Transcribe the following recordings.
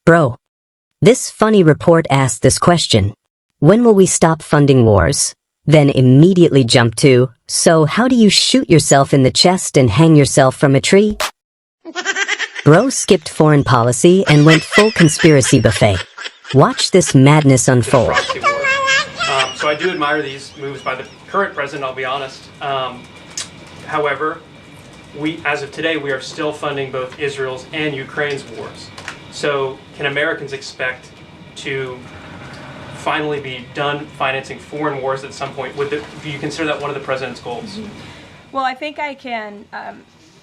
Bro, this funny report asked this question. When will we stop funding wars? Then immediately jump to, so how do you shoot yourself in the chest and hang yourself from a tree? Bro skipped foreign policy and went full conspiracy buffet. Watch this madness unfold. So I do admire these moves by the current president, I'll be honest. However, as of today, we are still funding both Israel's and Ukraine's wars. So can Americans expect to finally be done financing foreign wars at some point? Do you consider that one of the president's goals? Well, I think I can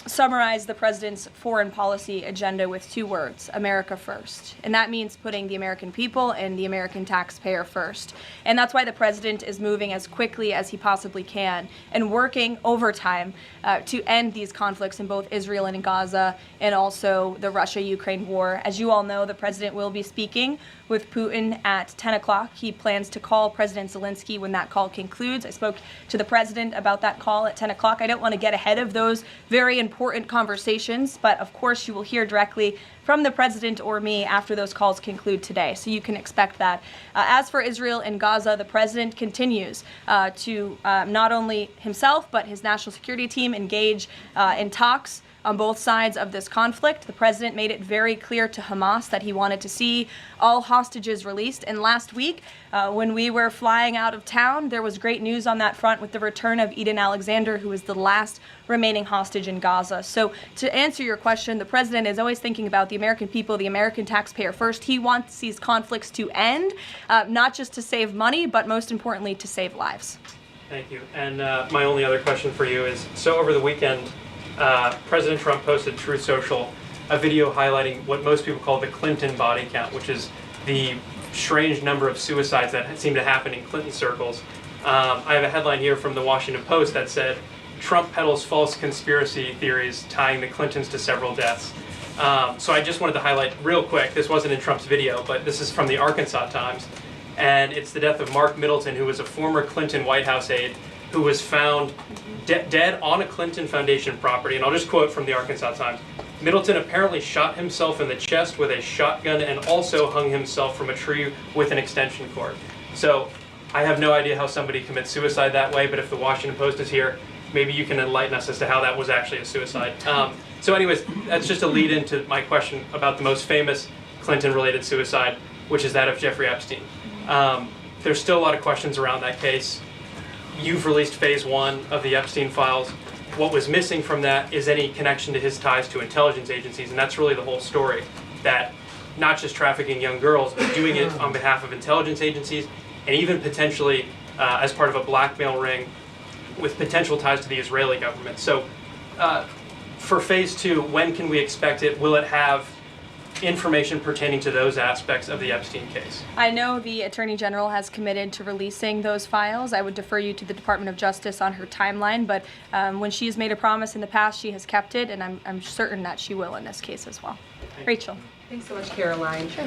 summarize the president's foreign policy agenda with two words: America first. And that means putting the American people and the American taxpayer first. And that's why the president is moving as quickly as he possibly can and working overtime to end these conflicts in both Israel and in Gaza, and also the Russia-Ukraine war. As you all know, the president will be speaking with Putin at 10 o'clock. He plans to call President Zelensky when that call concludes. I spoke to the president about that call at 10 o'clock. I don't want to get ahead of those very important conversations, but of course you will hear directly from the president or me after those calls conclude today, so you can expect that. As for Israel and Gaza, the president continues to not only himself but his national security team engage in talks on both sides of this conflict. The president made it very clear to Hamas that he wanted to see all hostages released. And last week, when we were flying out of town, there was great news on that front with the return of Eden Alexander, who is the last remaining hostage in Gaza. So to answer your question, the president is always thinking about the American people, the American taxpayer first. He wants these conflicts to end, not just to save money, but most importantly, to save lives. Thank you. And my only other question for you is, so over the weekend, President Trump posted Truth Social a video highlighting what most people call the Clinton body count, which is the strange number of suicides that seem to happen in Clinton circles. I have a headline here from the Washington Post that said, Trump peddles false conspiracy theories tying the Clintons to several deaths. So I just wanted to highlight real quick, this wasn't in Trump's video, but this is from the Arkansas Times, and it's the death of Mark Middleton, who was a former Clinton White House aide, who was found dead on a Clinton Foundation property. And I'll just quote from the Arkansas Times. Middleton apparently shot himself in the chest with a shotgun and also hung himself from a tree with an extension cord. So I have no idea how somebody commits suicide that way, but if the Washington Post is here, maybe you can enlighten us as to how that was actually a suicide. So anyways, that's just a lead into my question about the most famous Clinton-related suicide, which is that of Jeffrey Epstein. There's still a lot of questions around that case. You've released phase 1 of the Epstein files. What was missing from that is any connection to his ties to intelligence agencies, and that's really the whole story, that not just trafficking young girls, but doing it on behalf of intelligence agencies, and even potentially as part of a blackmail ring with potential ties to the Israeli government. So for phase 2, when can we expect it? Will it have information pertaining to those aspects of the Epstein case? I know the Attorney General has committed to releasing those files. I would defer you to the Department of Justice on her timeline, but when she has made a promise in the past, she has kept it, and I'm certain that she will in this case as well. Rachel. Thanks so much, Caroline. Sure.